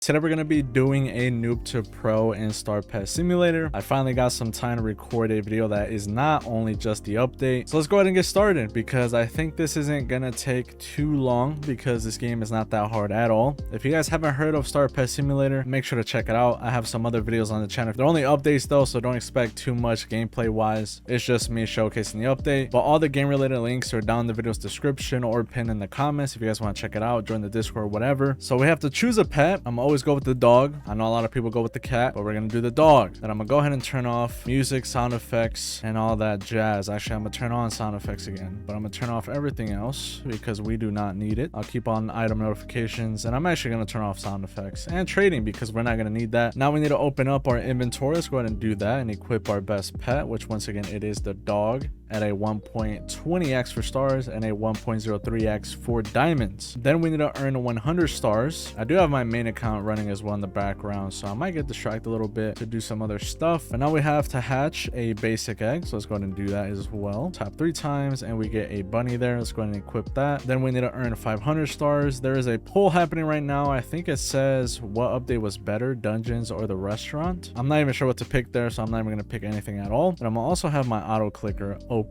Today we're going to be doing a noob to pro in Star Pet Simulator. I finally got some time to record a video that is not only just the update. So let's go ahead and get started because I think this isn't going to take too long because this game is not that hard at all. If you guys haven't heard of Star Pet Simulator, make sure to check it out. I have some other videos on the channel. They're only updates though, so don't expect too much gameplay wise. It's just me showcasing the update. But all the game related links are down in the video's description or pinned in the comments if you guys want to check it out, join the Discord, whatever. So we have to choose a pet. I'm always go with the dog. I know a lot of people go with the cat, but we're gonna do the dog. Then I'm gonna go ahead and turn off music, sound effects, and all that jazz. Actually, I'm gonna turn on sound effects again, but I'm gonna turn off everything else because we do not need it. I'll keep on item notifications, and I'm actually gonna turn off sound effects and trading because we're not gonna need that. Now we need to open up our inventory. Let's go ahead and do that and equip our best pet, which once again, it is the dog at a 1.20x for stars and a 1.03x for diamonds. Then we need to earn 100 stars. I do have my main account running as well in the background, so I might get distracted a little bit to do some other stuff. But now we have to hatch a basic egg, so let's go ahead and do that as well. Tap 3 times and we get a bunny there. Let's go ahead and equip that. Then we need to earn 500 stars. There is a poll happening right now. I think it says what update was better, dungeons or the restaurant. I'm not even sure what to pick there, so I'm not even gonna pick anything at all. But I'm gonna also have my auto clicker open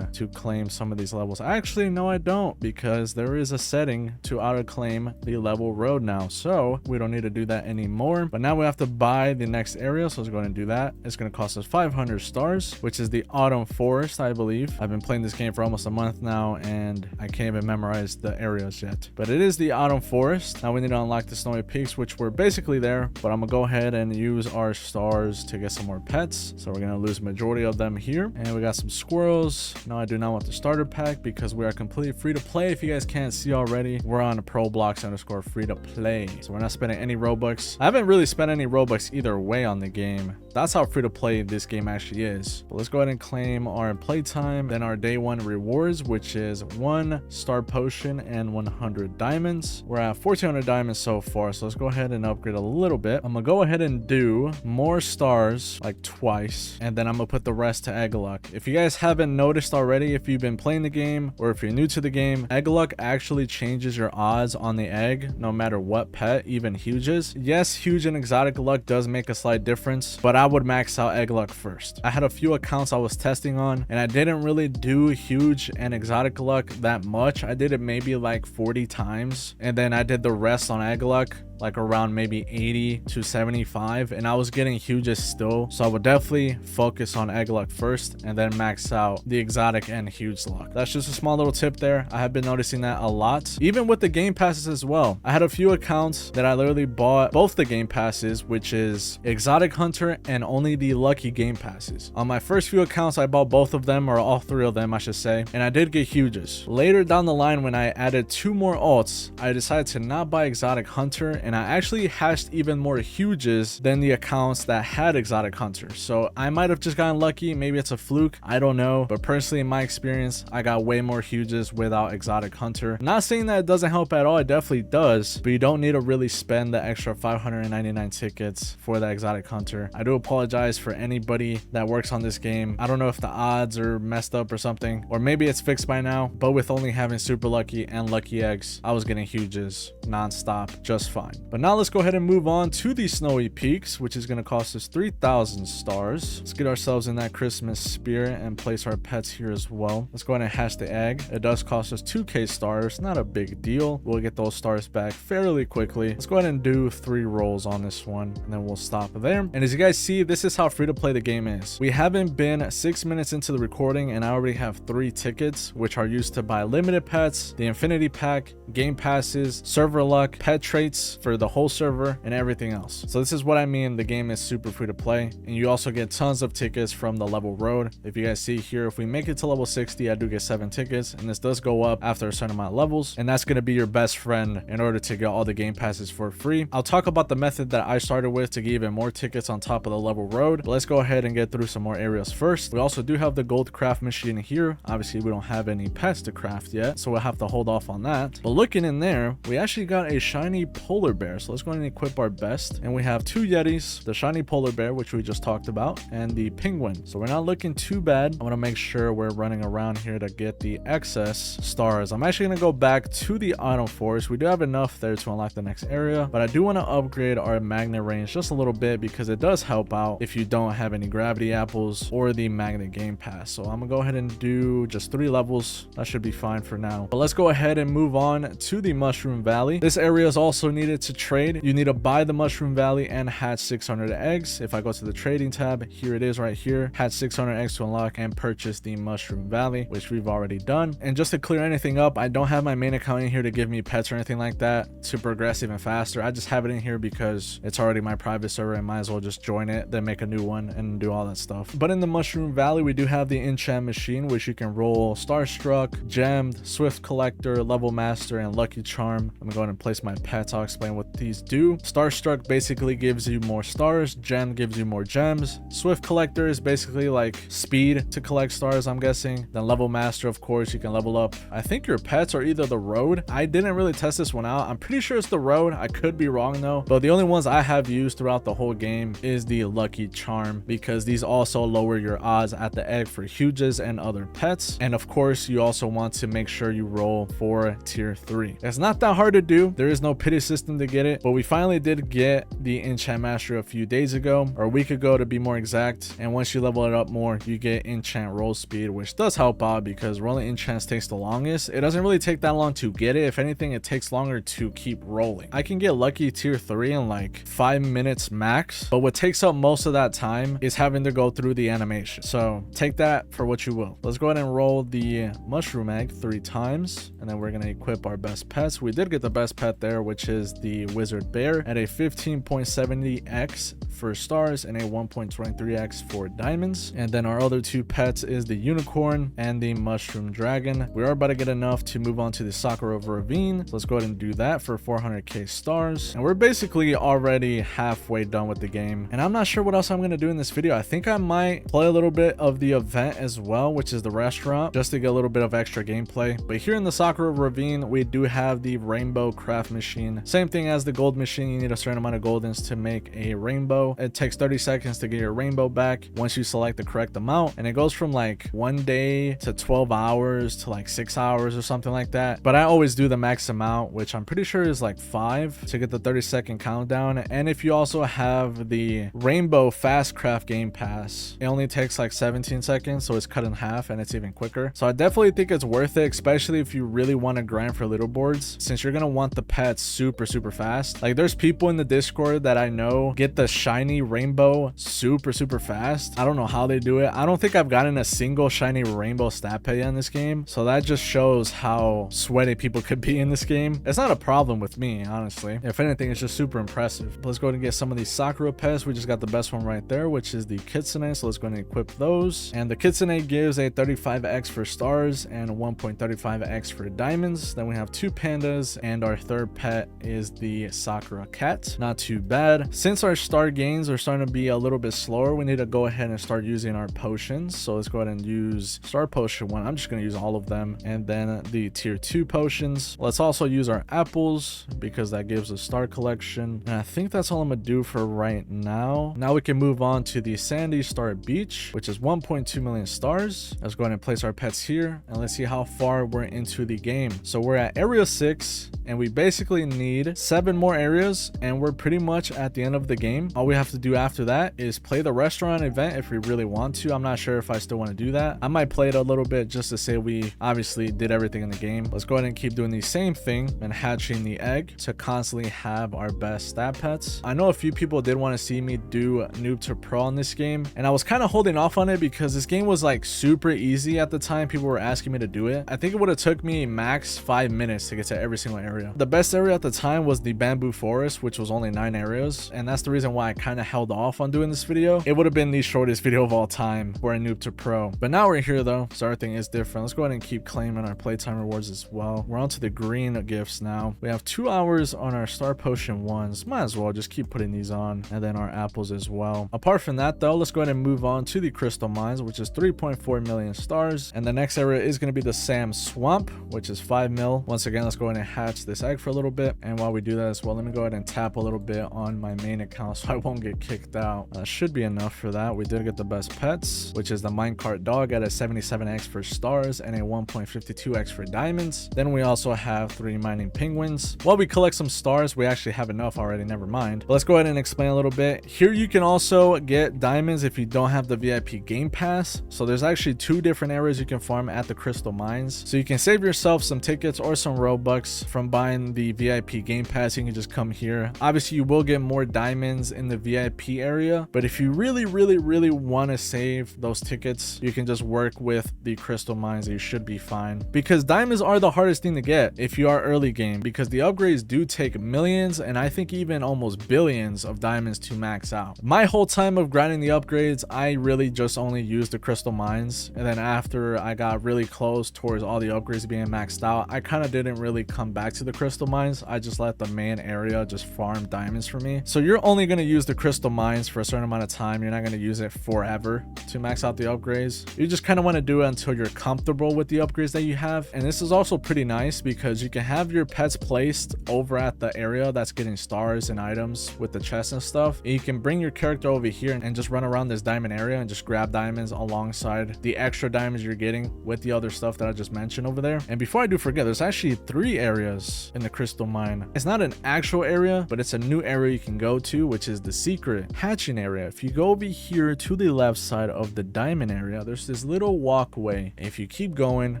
to claim some of these levels. Actually, no, I don't, because there is a setting to auto claim the level road now, so we don't need to do that anymore. But now we have to buy the next area, so let's go ahead and do that. It's going to cost us 500 stars, which is the autumn forest, I believe. I've been playing this game for almost a month now and I can't even memorize the areas yet, but it is the autumn forest. Now we need to unlock the snowy peaks, which we're basically there, but I'm gonna go ahead and use our stars to get some more pets. So we're gonna lose majority of them here, and we got some squirrels. No, I do not want the starter pack because we are completely free to play. If you guys can't see already, we're on Roblox _ free to play, so we're not spending any Robux. I haven't really spent any Robux either way on the game. That's how free to play this game actually is. But let's go ahead and claim our playtime, then our day 1 rewards, which is 1 star potion and 100 diamonds. We're at 1400 diamonds so far, so let's go ahead and upgrade a little bit. I'm gonna go ahead and do more stars like twice, and then I'm gonna put the rest to egg luck. If you guys haven't noticed already, if you've been playing the game or if you're new to the game, egg luck actually changes your odds on the egg no matter what pet, even huges. Yes, huge and exotic luck does make a slight difference, but I would max out egg luck first. I had a few accounts I was testing on and I didn't really do huge and exotic luck that much. I did it maybe like 40 times, and then I did the rest on egg luck, like around maybe 80 to 75, and I was getting huges still. So I would definitely focus on egg luck first and then max out the exotic and huge luck. That's just a small little tip there. I have been noticing that a lot, even with the game passes as well. I had a few accounts that I literally bought both the game passes, which is exotic hunter and only the lucky game passes. On my first few accounts, I bought both of them, or all 3 of them I should say, and I did get huges. Later down the line, when I added 2 more alts, I decided to not buy exotic hunter, and I actually hashed even more huges than the accounts that had exotic hunter. So I might have just gotten lucky. Maybe it's a fluke, I don't know, but personally in my experience, I got way more huges without exotic hunter. Not saying that it doesn't help at all, it definitely does, but you don't need to really spend the extra 599 tickets for the exotic hunter. I do apologize for anybody that works on this game. I don't know if the odds are messed up or something, or maybe it's fixed by now, but with only having super lucky and lucky eggs, I was getting huges non-stop just fine. But now let's go ahead and move on to the snowy peaks, which is going to cost us 3,000 stars. Let's get ourselves in that Christmas spirit and place our pets here as well. Let's go ahead and hatch the egg. It does cost us 2k stars, not a big deal. We'll get those stars back fairly quickly. Let's go ahead and do 3 rolls on this one, and then we'll stop there. And as you guys see, this is how free to play the game is. We haven't been 6 minutes into the recording and I already have 3 tickets, which are used to buy limited pets, the infinity pack, game passes, server luck, pet traits for the whole server, and everything else. So this is what I mean, the game is super free to play, and you also get tons of tickets from the level road. If you guys see here, if we make it to level 60, I do get 7 tickets, and this does go up after a certain amount of levels, and that's going to be your best friend in order to get all the game passes for free. I'll talk about the method that I started with to get even more tickets on top of the level road, but let's go ahead and get through some more areas first. We also do have the gold craft machine here. Obviously we don't have any pets to craft yet, so we'll have to hold off on that. But looking in there, we actually got a shiny polar bear. So let's go ahead and equip our best. And we have 2 yetis, the shiny polar bear, which we just talked about, and the penguin. So we're not looking too bad. I want to make sure we're running around here to get the excess stars. I'm actually going to go back to the item forest. We do have enough there to unlock the next area, but I do want to upgrade our magnet range just a little bit because it does help out if you don't have any gravity apples or the magnet game pass. So I'm gonna go ahead and do just 3 levels. That should be fine for now. But let's go ahead and move on to the Mushroom Valley. This area is also needed to trade. You need to buy the Mushroom Valley and hatch 600 eggs. If I go to the trading tab, here it is right here. Hatch 600 eggs to unlock and purchase the Mushroom Valley, which we've already done. And just to clear anything up, I don't have my main account in here to give me pets or anything like that to progress even faster. I just have it in here because it's already my private server and might as well just join it, then make a new one and do all that stuff. But in the Mushroom Valley, we do have the enchant machine, which you can roll Starstruck, Gemmed, Swift Collector, Level Master, and Lucky Charm. I'm gonna go ahead and place my pets. I'll explain what these do. Starstruck basically gives you more stars. Gem gives you more gems. Swift Collector is basically like speed to collect stars, I'm guessing. Then Level Master, of course, you can level up. I think your pets are either the road. I didn't really test this one out. I'm pretty sure it's the road. I could be wrong though. But the only ones I have used throughout the whole game is the Lucky Charm, because these also lower your odds at the egg for huges and other pets. And of course, you also want to make sure you roll for tier 3. It's not that hard to do. There is no pity system to get it, but we finally did get the enchant mastery a few days ago, or a week ago to be more exact. And once you level it up more, you get enchant roll speed, which does help out because rolling enchants takes the longest. It doesn't really take that long to get it. If anything, it takes longer to keep rolling. I can get lucky tier 3 in like 5 minutes max, but what takes up most of that time is having to go through the animation. So take that for what you will. Let's go ahead and roll the mushroom egg 3 times, and then we're going to equip our best pets. We did get the best pet there, which is the wizard bear at a 15.70x for stars and a 1.23x for diamonds. And then our other 2 pets is the unicorn and the mushroom dragon. We are about to get enough to move on to the Sakura Ravine. So let's go ahead and do that for 400k stars. And we're basically already halfway done with the game. And I'm not sure what else I'm going to do in this video. I think I might play a little bit of the event as well, which is the restaurant, just to get a little bit of extra gameplay. But here in the Sakura Ravine, we do have the rainbow craft machine. Same thing as the gold machine. You need a certain amount of goldens to make a rainbow. It takes 30 seconds to get your rainbow back once you select the correct amount. And it goes from like 1 day to 12 hours to like 6 hours or something like that. But I always do the max amount, which I'm pretty sure is like 5 to get the 30-second countdown. And if you also have the rainbow fast craft game pass, it only takes like 17 seconds, so it's cut in half and it's even quicker. So I definitely think it's worth it, especially if you really want to grind for leaderboards, since you're gonna want the pets super fast. Like there's people in the Discord that I know get the shiny rainbow super fast. I don't know how they do it. I don't think I've gotten a single shiny rainbow stat pet in this game, so that just shows how sweaty people could be in this game. It's not a problem with me, honestly. If anything, it's just super impressive. Let's go ahead and get some of these Sakura pets. We just got the best one right there, which is the kitsune. So let's go ahead and equip those. And the kitsune gives a 35x for stars and 1.35x for diamonds. Then we have 2 pandas, and our third pet is the Sakura cat. Not too bad. Since our star gains are starting to be a little bit slower, we need to go ahead and start using our potions. So let's go ahead and use star potion 1. I'm just going to use all of them. And then the tier 2 potions. Let's also use our apples because that gives a star collection. And I think that's all I'm going to do for right now. Now we can move on to the Sandy Star Beach, which is 1.2 million stars. Let's go ahead and place our pets here, and let's see how far we're into the game. So we're at area 6, and we basically need 7 more areas, and we're pretty much at the end of the game. All we have to do after that is play the restaurant event if we really want to. I'm not sure if I still want to do that. I might play it a little bit just to say we obviously did everything in the game. Let's go ahead and keep doing the same thing and hatching the egg to constantly have our best stat pets. I know a few people did want to see me do noob to pro on this game, and I was kind of holding off on it because this game was like super easy at the time people were asking me to do it. I think it would have took me max 5 minutes to get to every single area. The best area at the time was the bamboo forest, which was only 9 areas, and that's the reason why I kind of held off on doing this video. It would have been the shortest video of all time for a noob to pro, but now we're here though, so everything is different. Let's go ahead and keep claiming our playtime rewards as well. We're on to the green gifts now. We have 2 hours on our star potion 1s. Might as well just keep putting these on, and then our apples as well. Apart from that though, let's go ahead and move on to the crystal mines, which is 3.4 million stars, and the next area is going to be the Sam Swamp, which is 5 mil. Once again, let's go ahead and hatch this egg for a little bit, and while we do that as well, let me go ahead and tap a little bit on my main account so I won't get kicked out. Should be enough for that. We did get the best pets, which is the minecart dog at a 77x for stars and a 1.52x for diamonds. Then we also have 3 mining penguins. While we collect some stars, we actually have enough already, never mind. But let's go ahead and explain a little bit. Here you can also get diamonds if you don't have the VIP game pass. So there's actually 2 different areas you can farm at the crystal mines. So you can save yourself some tickets or some Robux from buying the VIP game pass. You can just come here. Obviously you will get more diamonds in the VIP area, but if you really want to save those tickets, you can just work with the crystal mines. You should be fine, because diamonds are the hardest thing to get if you are early game, because the upgrades do take millions and I think even almost billions of diamonds to max out. My whole time of grinding the upgrades, I really just only used the crystal mines, and then after I got really close towards all the upgrades being maxed out, I kind of didn't really come back to the crystal mines. I just let the main area just farm diamonds for me. So you're only going to use the crystal mines for a certain amount of time. You're not going to use it forever to max out the upgrades. You just kind of want to do it until you're comfortable with the upgrades that you have. And this is also pretty nice because you can have your pets placed over at the area that's getting stars and items with the chests and stuff. And you can bring your character over here and just run around this diamond area and just grab diamonds alongside the extra diamonds you're getting with the other stuff that I just mentioned over there. And before I do forget, there's actually 3 areas in the crystal mine. It's not an actual area, but it's a new area you can go to, which is the secret hatching area. If you go over here to the left side of the diamond area, there's this little walkway. If you keep going,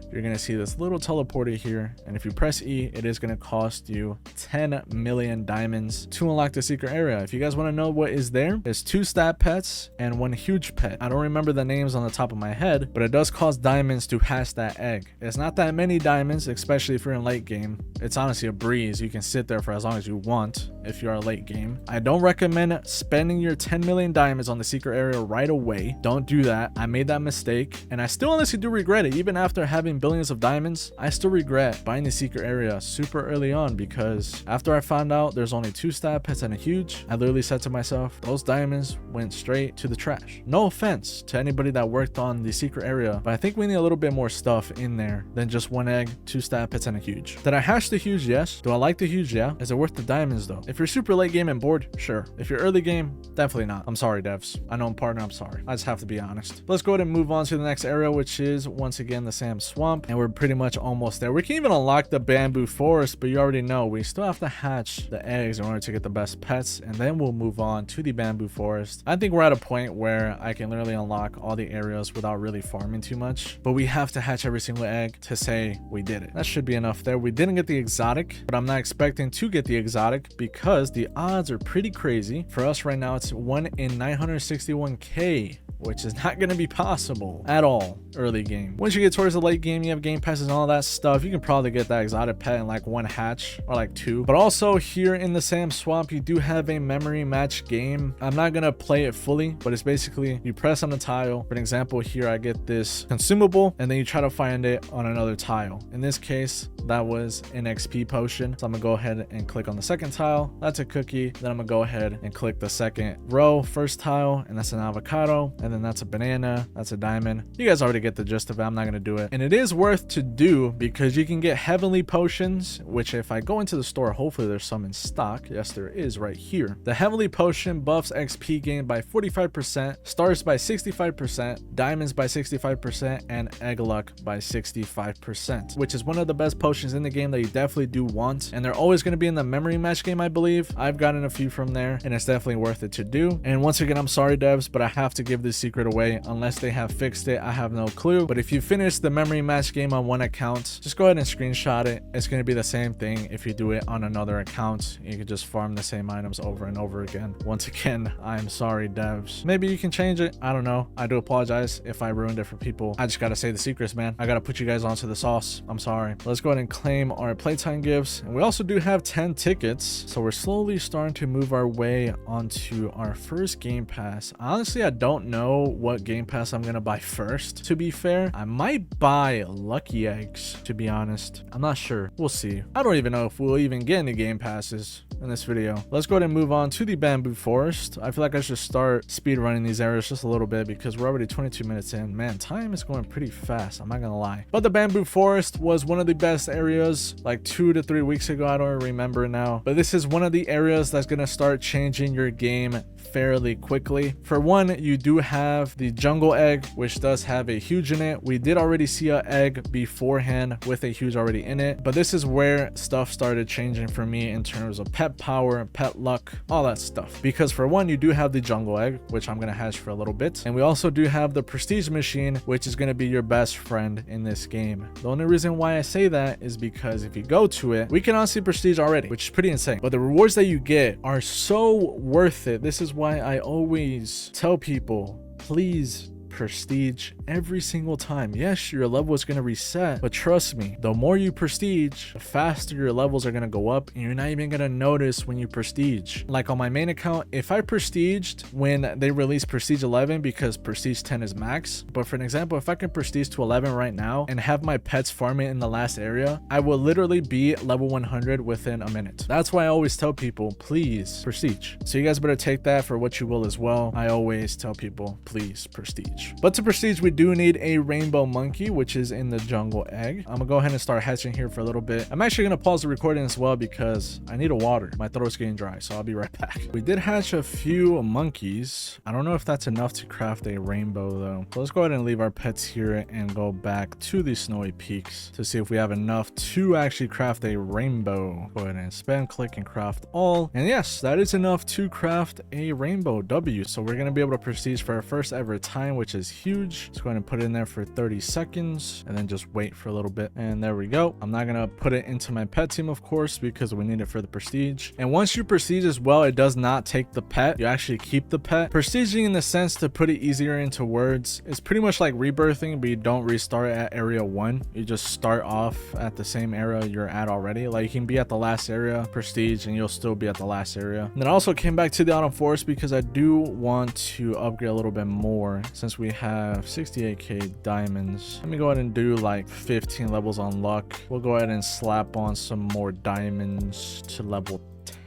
you're going to see this little teleporter here, and if you press E, it is going to cost you 10 million diamonds to unlock the secret area. If you guys want to know what is there, there's 2 stat pets and 1 huge pet. I don't remember the names on the top of my head, but it does cost diamonds to hatch that egg. It's not that many diamonds, especially if you're in late game. It's honestly a breeze. You can sit there for as long as you want if you are late game. I don't recommend spending your 10 million diamonds on the secret area right away. Don't do that. I made that mistake, and I still honestly do regret it. Even after having billions of diamonds, I still regret buying the secret area super early on, because after I found out there's only 2 stat pets and a huge, I literally said to myself, those diamonds went straight to the trash. No offense to anybody that worked on the secret area, but I think we need a little bit more stuff in there than just 1 egg, 2 stat pets, and a huge. Did I hash the huge? Yes. Do I like the huge? Yeah. Is it worth the diamonds though? If you're super late game and bored, sure. If you're early game, definitely not. I'm sorry, devs. I know I'm partner, I'm sorry. I just have to be honest. Let's go ahead and move on to the next area, which is once again the sand swamp, and we're pretty much almost there. We can even unlock the bamboo forest, but you already know we still have to hatch the eggs in order to get the best pets, and then we'll move on to the bamboo forest. I think we're at a point where I can literally unlock all the areas without really farming too much, but we have to hatch every single egg to say we did it. That should be enough there. We didn't get the exotic, but I'm not expecting to get the exotic because the odds are pretty crazy. For us right now, it's 1 in 961k, which is not going to be possible at all early game. Once you get towards the late game, you have game passes and all that stuff, you can probably get that exotic pet in like 1 hatch or like 2. But also here in the sand swamp, you do have a memory match game. I'm not going to play it fully, but it's basically you press on the tile. For an example, here I get this consumable, and then you try to find it on another tile. In this case, that was an XP potion. So I'm gonna go ahead and click on the second tile. That's a cookie. Then I'm gonna go ahead and click the second row, first tile, and that's an avocado. And then that's a banana. That's a diamond. You guys already get the gist of it. I'm not gonna do it. And it is worth to do because you can get heavenly potions, which if I go into the store, hopefully there's some in stock. Yes, there is right here. The heavenly potion buffs XP gained by 45%, stars by 65%, diamonds by 65%, and egg luck by 65%, which is one of the best potions in the game that you definitely do want, and they're always going to be in the memory match game, I believe. I've gotten a few from there, and it's definitely worth it to do. And once again, I'm sorry devs, but I have to give this secret away unless they have fixed it. I have no clue, but if you finish the memory match game on 1 account, just go ahead and screenshot it. It's going to be the same thing if you do it on another account. You can just farm the same items over and over again. Once again, I'm sorry devs. Maybe you can change it. I don't know. I do apologize if I ruined it for people. I just got to say the secrets, man. I got to put you guys onto the sauce. I'm sorry. Let's go ahead and claim our playtime gifts, and we also do have 10 tickets, so we're slowly starting to move our way onto our first game pass. Honestly, I don't know what game pass I'm gonna buy first. To be fair, I might buy lucky eggs, to be honest. I'm not sure. We'll see. I don't even know if we'll even get any game passes in this video. Let's go ahead and move on to the bamboo forest. I feel like I should start speed running these areas just a little bit because we're already 22 minutes in. Man, time is going pretty fast, I'm not gonna lie. But the bamboo forest was one of the best areas like 2 to 3 weeks ago. I don't remember now. But this is one of the areas that's going to start changing your game fairly quickly. For one, you do have the jungle egg, which does have a huge in it. We did already see an egg beforehand with a huge already in it, but this is where stuff started changing for me in terms of pet power, pet luck, all that stuff. Because for one, you do have the jungle egg, which I'm going to hatch for a little bit, and we also do have the prestige machine, which is going to be your best friend in this game. The only reason why I say that is because if you go to it, we can honestly prestige already, which is pretty insane, but the rewards that you get are so worth it. This is why I always tell people, please prestige every single time. Yes, your level is going to reset, but trust me, the more you prestige, the faster your levels are going to go up, and you're not even going to notice when you prestige. Like on my main account, if I prestiged when they released prestige 11 because prestige 10 is max, but for an example, if I can prestige to 11 right now and have my pets farming in the last area, I will literally be level 100 within a minute. That's why I always tell people, please prestige. So you guys better take that for what you will as well. I always tell people, please prestige. But to prestige, we do need a rainbow monkey, which is in the jungle egg. I'm gonna go ahead and start hatching here for a little bit. I'm actually gonna pause the recording as well because I need a water. My throat's getting dry, so I'll be right back. We did hatch a few monkeys. I don't know if that's enough to craft a rainbow though. So let's go ahead and leave our pets here and go back to the snowy peaks to see if we have enough to actually craft a rainbow. Go ahead and spam click and craft all. And yes, that is enough to craft a rainbow W. So we're gonna be able to prestige for our first ever time, which is huge. Let's go ahead and put it in there for 30 seconds and then just wait for a little bit. And there we go. I'm not gonna put it into my pet team, of course, because we need it for the prestige. And once you prestige as well, it does not take the pet. You actually keep the pet. Prestiging, in the sense, to put it easier into words, is pretty much like rebirthing, but you don't restart at area 1. You just start off at the same area you're at already. Like, you can be at the last area, prestige, and you'll still be at the last area. And then I also came back to the autumn forest because I do want to upgrade a little bit more since we have 68k diamonds. Let me go ahead and do like 15 levels on luck. We'll go ahead and slap on some more diamonds to level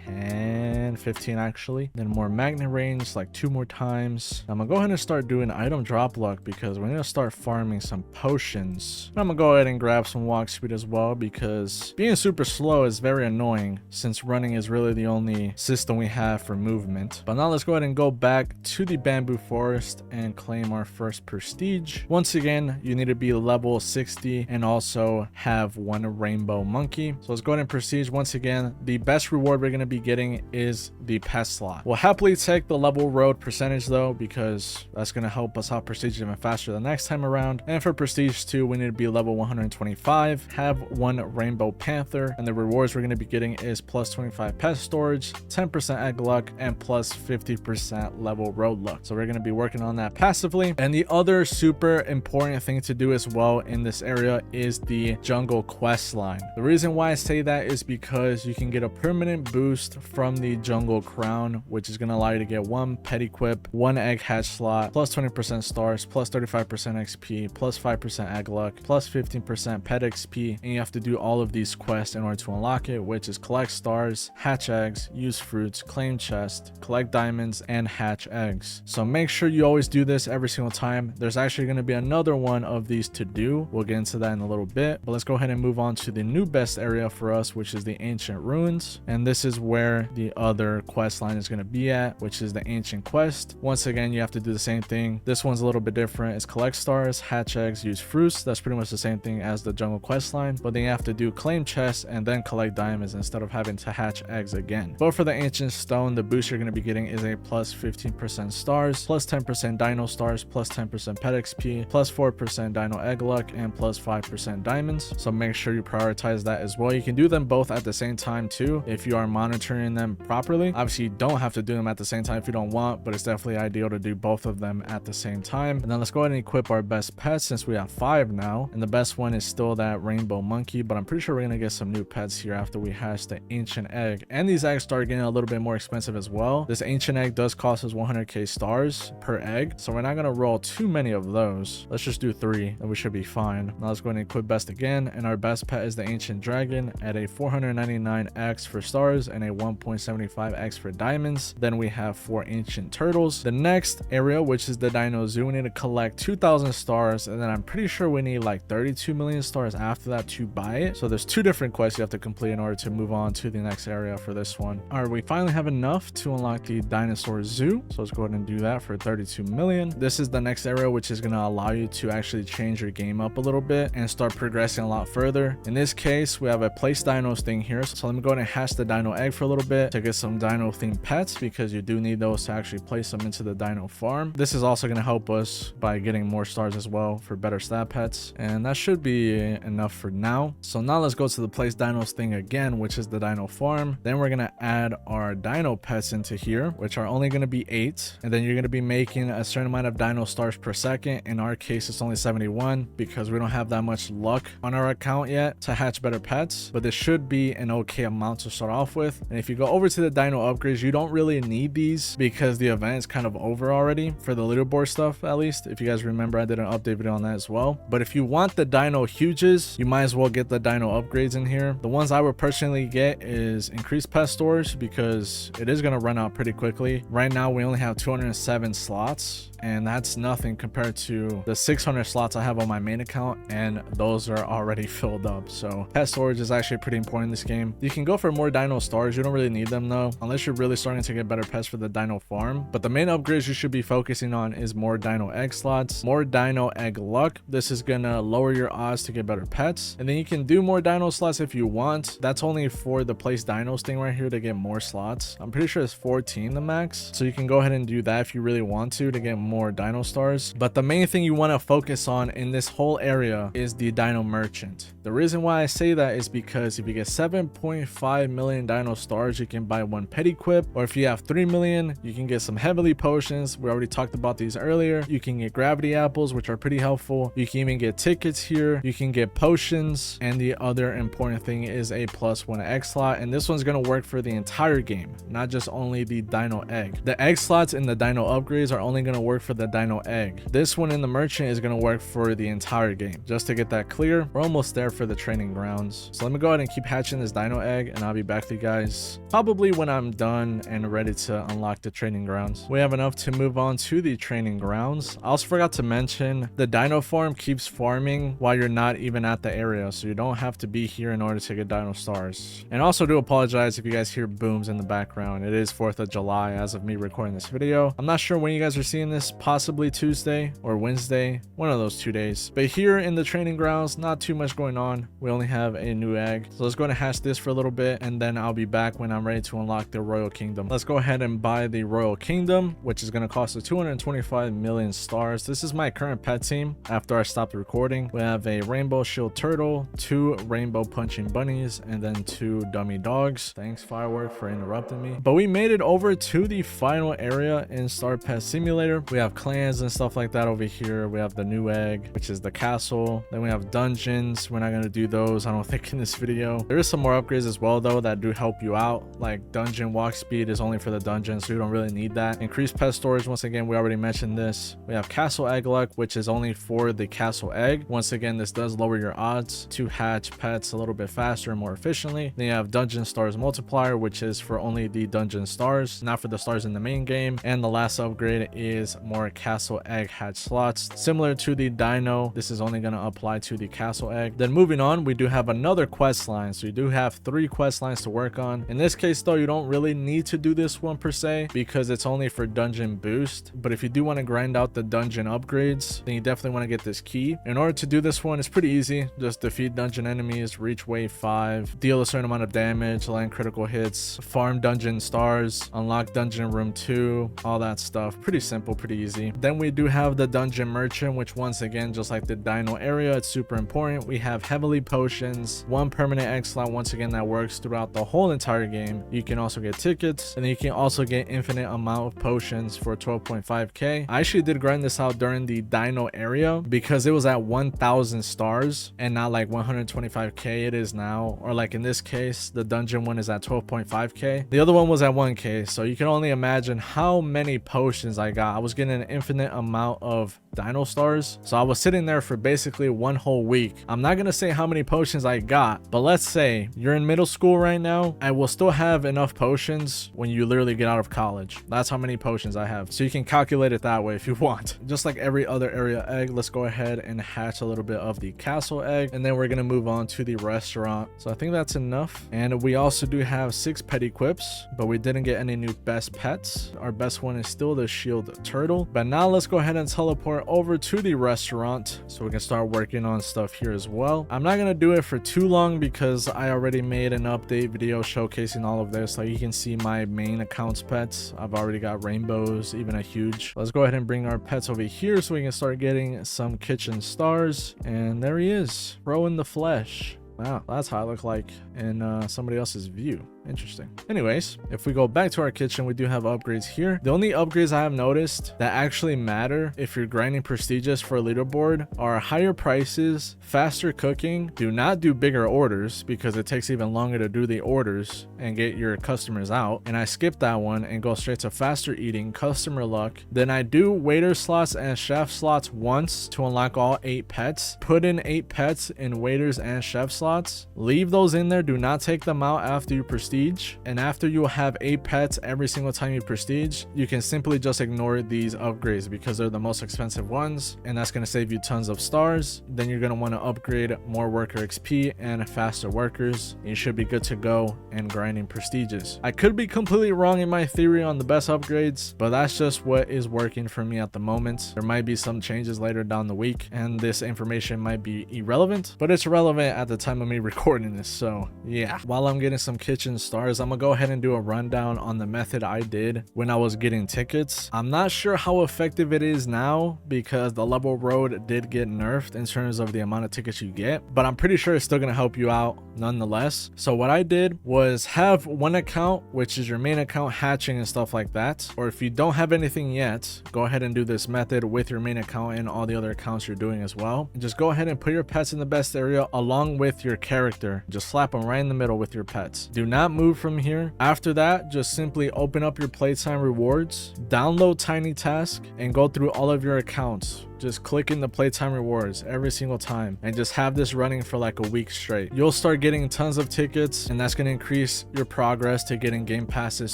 10, 15 actually. Then more magnet range, like 2 more times. I'm gonna go ahead and start doing item drop luck because we're gonna start farming some potions. I'm gonna go ahead and grab some walk speed as well because being super slow is very annoying since running is really the only system we have for movement. But now let's go ahead and go back to the bamboo forest and claim our first prestige. Once again, you need to be level 60 and also have 1 rainbow monkey. So let's go ahead and prestige once again. The best reward we're gonna be getting is the pet slot. We'll happily take the level road percentage though, because that's going to help us out prestige even faster the next time around. And for prestige 2, we need to be level 125, have 1 rainbow panther, and the rewards we're going to be getting is plus 25 pet storage, 10% egg luck, and plus 50% level road luck. So we're going to be working on that passively. And the other super important thing to do as well in this area is the jungle quest line. The reason why I say that is because you can get a permanent boost from the jungle crown, which is going to allow you to get 1 pet equip, 1 egg hatch slot, plus 20% stars, plus 35% XP, plus 5% egg luck, plus 15% pet XP. And you have to do all of these quests in order to unlock it, which is collect stars, hatch eggs, use fruits, claim chest, collect diamonds, and hatch eggs. So make sure you always do this every single time. There's actually going to be another one of these to do. We'll get into that in a little bit, but let's go ahead and move on to the new best area for us, which is the ancient ruins. And this is where the other quest line is going to be at, which is the ancient quest. Once again, you have to do the same thing. This one's a little bit different. It's collect stars, hatch eggs, use fruits. That's pretty much the same thing as the jungle quest line, but then you have to do claim chests and then collect diamonds instead of having to hatch eggs again. But for the ancient stone, the boost you're going to be getting is a plus 15% stars, plus 10% dino stars, plus 10% pet XP, plus 4% dino egg luck, and plus 5% diamonds. So make sure you prioritize that as well. You can do them both at the same time too if you are monitoring them properly. Obviously, you don't have to do them at the same time if you don't want, but it's definitely ideal to do both of them at the same time. And then let's go ahead and equip our best pets since we have 5 now. And the best one is still that rainbow monkey, but I'm pretty sure we're gonna get some new pets here after we hatch the ancient egg. And these eggs start getting a little bit more expensive as well. This ancient egg does cost us 100k stars per egg, so we're not gonna roll too many of those. Let's just do 3 and we should be fine. Now let's go ahead and equip best again, and our best pet is the ancient dragon at a 499x for stars and a a 1.75x for diamonds. Then we have 4 ancient turtles. The next area, which is the dino zoo, we need to collect 2,000 stars, and then I'm pretty sure we need like 32 million stars after that to buy it. So there's 2 different quests you have to complete in order to move on to the next area for this one. All right, we finally have enough to unlock the dinosaur zoo, so let's go ahead and do that for 32 million. This is the next area, which is going to allow you to actually change your game up a little bit and start progressing a lot further. In this case, we have a place dinos thing here, so let me go ahead and hatch the dino egg for a little bit to get some dino themed pets, because you do need those to actually place them into the dino farm. This is also going to help us by getting more stars as well for better stat pets, and that should be enough for now. So now let's go to the place dinos thing again, which is the dino farm. Then we're going to add our dino pets into here, which are only going to be 8, and then you're going to be making a certain amount of dino stars per second. In our case, it's only 71 because we don't have that much luck on our account yet to hatch better pets, but this should be an okay amount to start off with. And if you go over to the dino upgrades, you don't really need these because the event is kind of over already for the leaderboard stuff. At least if you guys remember, I did an update video on that as well. But if you want the dino huges, you might as well get the dino upgrades in here. The ones I would personally get is increased pet storage, because it is going to run out pretty quickly. Right now we only have 207 slots, and that's nothing compared to the 600 slots I have on my main account, and those are already filled up. So pet storage is actually pretty important in this game. You can go for more dino stars, you don't really need them though, unless you're really starting to get better pets for the dino farm. But the main upgrades you should be focusing on is more dino egg slots, more dino egg luck. This is gonna lower your odds to get better pets, and then you can do more dino slots if you want. That's only for the place dinos thing right here to get more slots. I'm pretty sure it's 14 the max, so you can go ahead and do that if you really want to get more dino stars. But the main thing you want to focus on in this whole area is the dino merchant. The reason why I say that is because if you get 7.5 million dino stars, you can buy 1 pet equip, or if you have 3 million, you can get some heavily potions. We already talked about these earlier. You can get gravity apples, which are pretty helpful. You can even get tickets here. You can get potions, and the other important thing is a +1 egg slot, and this one's going to work for the entire game, not just only the dino egg. The egg slots in the dino upgrades are only going to work for the dino egg. This one in the merchant is going to work for the entire game. Just to get that clear, we're almost there for the training grounds. So let me go ahead and keep hatching this dino egg, and I'll be back to you guys probably when I'm done and ready to unlock the training grounds. We have enough to move on to the training grounds. I also forgot to mention the dino farm keeps farming while you're not even at the area, so you don't have to be here in order to get dino stars. And also do apologize if you guys hear booms in the background. It is 4th of July as of me recording this video. I'm not sure when you guys are seeing this, possibly Tuesday or Wednesday, one of those 2 days. But here in the training grounds, not too much going on. We only have a new egg, so let's go ahead and hatch this for a little bit, and then I'll be back when I'm ready to unlock the royal kingdom. Let's go ahead and buy the royal kingdom, which is going to cost us 225 million stars. This is my current pet team after I stopped recording. We have a rainbow shield turtle, 2 rainbow punching bunnies, and then 2 dummy dogs. Thanks Firework for interrupting me. But we made it over to the final area in Star Pet Simulator. We have clans and stuff like that over here. We have the new egg, which is the castle. Then we have dungeons. We're not going to do those, I don't think, in this video. There is some more upgrades as well though that do help you out, like dungeon walk speed is only for the dungeon, so you don't really need that. Increased pet storage, once again, we already mentioned this. We have castle egg luck, which is only for the castle egg. Once again, this does lower your odds to hatch pets a little bit faster and more efficiently. Then you have dungeon stars multiplier, which is for only the dungeon stars, not for the stars in the main game. And the last upgrade is more castle egg hatch slots, similar to the dino. This is only going to apply to the castle egg. Then moving on, we do have another quest line, so you do have 3 quest lines to work on. In this case though, you don't really need to do this one per se because it's only for dungeon boost, but if you do want to grind out the dungeon upgrades, then you definitely want to get this key. In order to do this one, it's pretty easy. Just defeat dungeon enemies, reach wave 5, deal a certain amount of damage, land critical hits, farm dungeon stars, unlock dungeon room 2, all that stuff. Pretty simple, pretty easy. Then we do have the dungeon merchant, which once again, just like the dino area, it's super important. We have heavily potions, 1 permanent egg slot, once again, that works throughout the whole entire game. You can also get tickets, and then you can also get infinite amount of potions for 12.5k. I actually did grind this out during the dino area because it was at 1,000 stars and not like 125k it is now, or like in this case the dungeon one is at 12.5k. The other one was at 1k, so you can only imagine how many potions I got. I was getting an infinite amount of dino stars, so I was sitting there for basically 1 whole week. I'm not gonna say how many potions I got, but let's say you're in middle school right now. I will still have enough potions when you literally get out of college. That's how many potions I have. So you can calculate it that way if you want. Just like every other area egg, let's go ahead and hatch a little bit of the castle egg, and then we're gonna move on to the restaurant. So I think that's enough. And we also do have 6 pet equips, but we didn't get any new best pets. Our best one is still the shield turtle. But now let's go ahead and teleport over to the restaurant so we can start working on stuff here as well. I'm not gonna do it for too long because I already made an update video showcasing all of this. Like you can see my main account's pets. I've already got rainbows, even a huge. Let's go ahead and bring our pets over here so we can start getting some kitchen stars. And there he is, pro in the flesh. Wow, that's how I look like in somebody else's view. Interesting. Anyways, if we go back to our kitchen, we do have upgrades here. The only upgrades I have noticed that actually matter if you're grinding prestigious for a leaderboard are higher prices, faster cooking. Do not do bigger orders because it takes even longer to do the orders and get your customers out. And I skipped that one and go straight to faster eating, customer luck. Then I do waiter slots and chef slots once to unlock all 8 pets. Put in 8 pets in waiters and chef slots. Leave those in there. Do not take them out after you prestige. And after you have 8 pets every single time you prestige, you can simply just ignore these upgrades because they're the most expensive ones, and that's going to save you tons of stars. Then you're going to want to upgrade more worker XP and faster workers. You should be good to go and grinding prestiges. I could be completely wrong in my theory on the best upgrades, but that's just what is working for me at the moment. There might be some changes later down the week and this information might be irrelevant, but it's relevant at the time of me recording this. So yeah, while I'm getting some kitchen stars, I'm gonna go ahead and do a rundown on the method I did when I was getting tickets. I'm not sure how effective it is now because the level road did get nerfed in terms of the amount of tickets you get, but I'm pretty sure it's still gonna help you out nonetheless. So what I did was have one account, which is your main account, hatching and stuff like that. Or if you don't have anything yet, go ahead and do this method with your main account and all the other accounts you're doing as well. And just go ahead and put your pets in the best area along with your character. Just slap them right in the middle with your pets. Do not move from here. After that, just simply open up your playtime rewards, download Tiny Task, and go through all of your accounts. Just click in the playtime rewards every single time and just have this running for like a week straight. You'll start getting tons of tickets, and that's going to increase your progress to getting game passes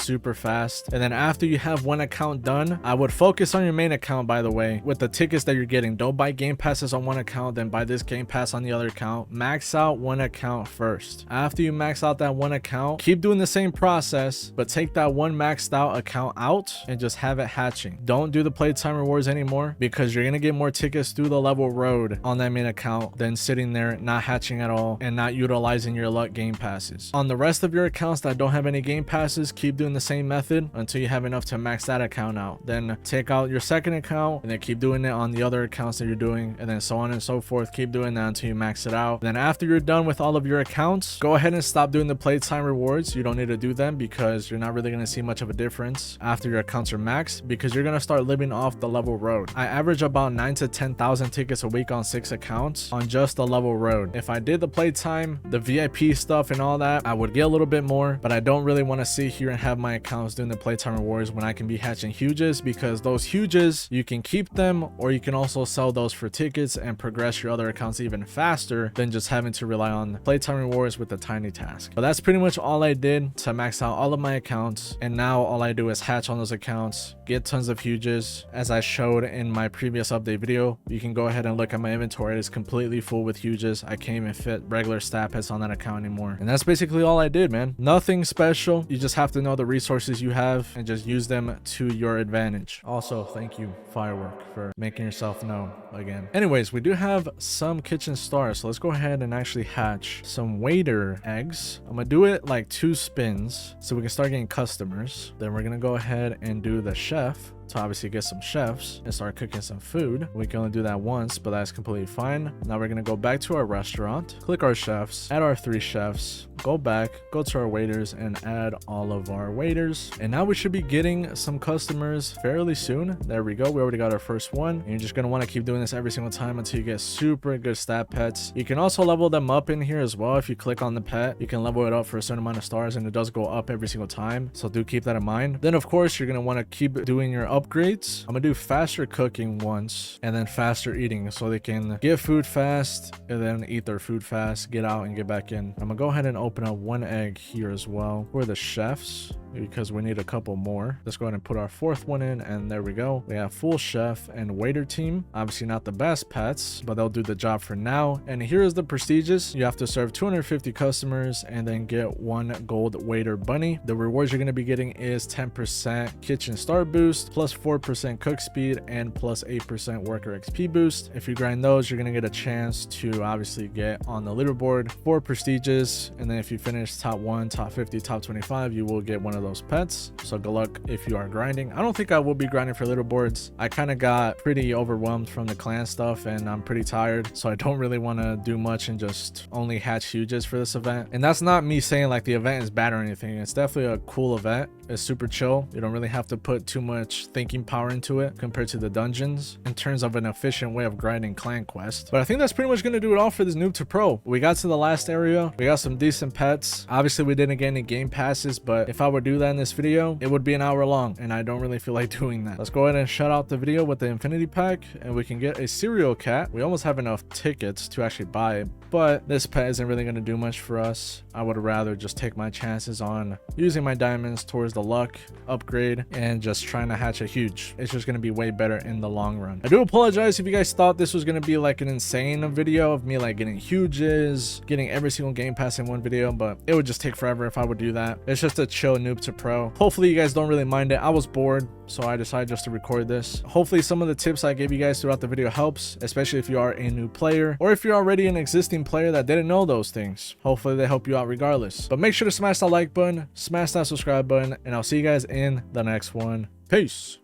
super fast. And then after you have one account done, I would focus on your main account, by the way, with the tickets that you're getting. Don't buy game passes on one account, then buy this game pass on the other account. Max out one account first. After you max out that one account, keep doing the same process, but take that one maxed out account out and just have it hatching. Don't do the playtime rewards anymore because you're going to get more tickets through the level road on that main account than sitting there not hatching at all and not utilizing your luck game passes. On the rest of your accounts that don't have any game passes, keep doing the same method until you have enough to max that account out. Then take out your second account and then keep doing it on the other accounts that you're doing, and then so on and so forth. Keep doing that until you max it out. Then after you're done with all of your accounts, go ahead and stop doing the playtime rewards. You don't need to do them because you're not really going to see much of a difference after your accounts are maxed, because you're going to start living off the level road. I average about 9 to 10,000 tickets a week on 6 accounts on just the level road. If I did the playtime, the VIP stuff and all that, I would get a little bit more, but I don't really want to sit here and have my accounts doing the playtime rewards when I can be hatching huges, because those huges, you can keep them or you can also sell those for tickets and progress your other accounts even faster than just having to rely on playtime rewards with the Tiny Task. But that's pretty much all I did to max out all of my accounts, and now all I do is hatch on those accounts, get tons of huges. As I showed in my previous update video, you can go ahead and look at my inventory. It's completely full with huges. I can't even fit regular stat pets on that account anymore. And that's basically all I did, man. Nothing special. You just have to know the resources you have and just use them to your advantage. Also, thank you, Firework, for making yourself known again. Anyways, we do have some kitchen stars, so let's go ahead and actually hatch some waiter eggs. I'm gonna do it like 2 spins so we can start getting customers. Then we're gonna go ahead and do the chef to obviously get some chefs and start cooking some food. We can only do that once, but that's completely fine. Now we're gonna go back to our restaurant, click our chefs, add our 3 chefs, go back, go to our waiters, and add all of our waiters. And now we should be getting some customers fairly soon. There we go. We already got our first one. And you're just gonna want to keep doing this every single time until you get super good stat pets. You can also level them up in here as well. If you click on the pet, you can level it up for a certain amount of stars, and it does go up every single time. So do keep that in mind. Then of course you're gonna want to keep doing your upgrades, I'm gonna do faster cooking once and then faster eating so they can get food fast and then eat their food fast, get out and get back in. I'm gonna go ahead and open up 1 egg here as well for the chefs because we need a couple more. Let's go ahead and put our 4th one in, and there we go. We have full chef and waiter team. Obviously not the best pets, but they'll do the job for now. And here is the prestigious. You have to serve 250 customers and then get 1 gold waiter bunny. The rewards you're going to be getting is 10% kitchen star boost, plus 4% cook speed, and plus 8% worker XP boost. If you grind those, you're going to get a chance to obviously get on the leaderboard for prestigious. And then if you finish top 1, top 50, top 25, you will get one of those pets. So good luck if you are grinding. I don't think I will be grinding for leaderboards. I kind of got pretty overwhelmed from the clan stuff and I'm pretty tired, so I don't really want to do much and just only hatch huges for this event. And that's not me saying like the event is bad or anything. It's definitely a cool event. It's super chill. You don't really have to put too much thinking power into it compared to the dungeons in terms of an efficient way of grinding clan quest. But I think that's pretty much going to do it all for this noob to pro. We got to the last area. We got some decent pets. Obviously we didn't get any game passes, but if I would do that in this video, it would be an hour long and I don't really feel like doing that. Let's go ahead and shut out the video with the infinity pack and we can get a cereal cat. We almost have enough tickets to actually buy it, but this pet isn't really going to do much for us. I would rather just take my chances on using my diamonds towards the luck upgrade and just trying to hatch a huge. It's just going to be way better in the long run. I do apologize if you guys thought this was going to be like an insane video of me like getting huges, getting every single game pass in one video, but it would just take forever if I would do that. It's just a chill noob to pro. Hopefully you guys don't really mind it. I was bored, so I decided just to record this. Hopefully some of the tips I gave you guys throughout the video helps, especially if you are a new player or if you're already an existing player that didn't know those things. Hopefully they help you out regardless. But make sure to smash that like button, smash that subscribe button, and I'll see you guys in the next one. Peace.